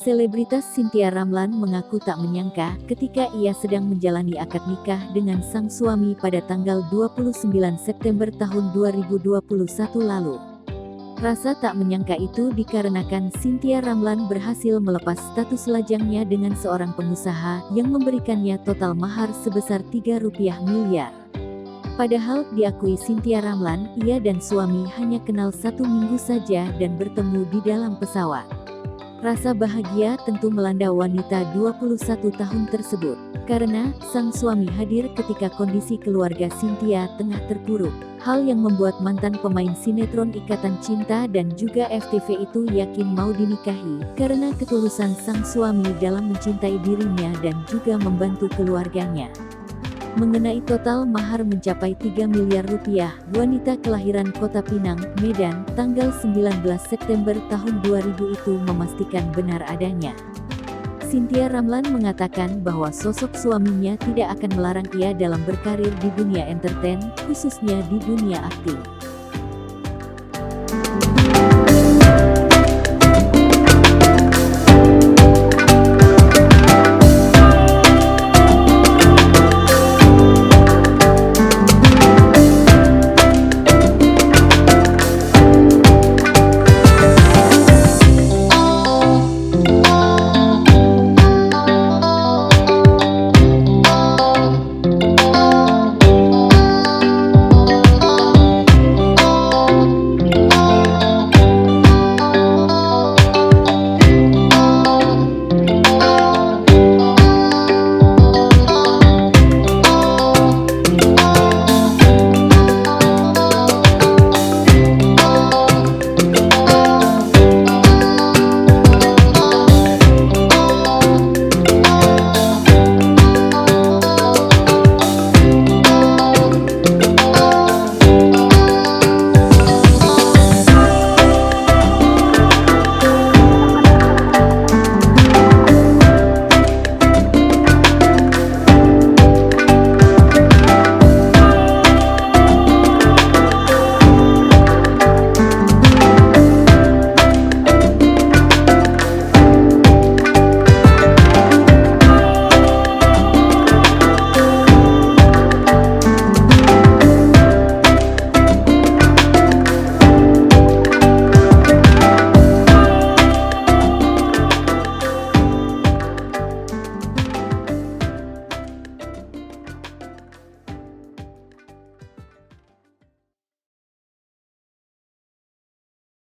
Selebritas Cynthia Ramlan mengaku tak menyangka ketika ia sedang menjalani akad nikah dengan sang suami pada tanggal 29 September tahun 2021 lalu. Rasa tak menyangka itu dikarenakan Cynthia Ramlan berhasil melepas status lajangnya dengan seorang pengusaha yang memberikannya total mahar sebesar Rp3 miliar. Padahal diakui Cynthia Ramlan, ia dan suami hanya kenal 1 minggu saja dan bertemu di dalam pesawat. Rasa bahagia tentu melanda wanita 21 tahun tersebut, karena sang suami hadir ketika kondisi keluarga Cynthia tengah terpuruk. Hal yang membuat mantan pemain sinetron Ikatan Cinta dan juga FTV itu yakin mau dinikahi, karena ketulusan sang suami dalam mencintai dirinya dan juga membantu keluarganya. Mengenai total mahar mencapai Rp3 miliar, wanita kelahiran Kota Pinang, Medan, tanggal 19 September tahun 2000 itu memastikan benar adanya. Cynthia Ramlan mengatakan bahwa sosok suaminya tidak akan melarang ia dalam berkarir di dunia entertain, khususnya di dunia akting.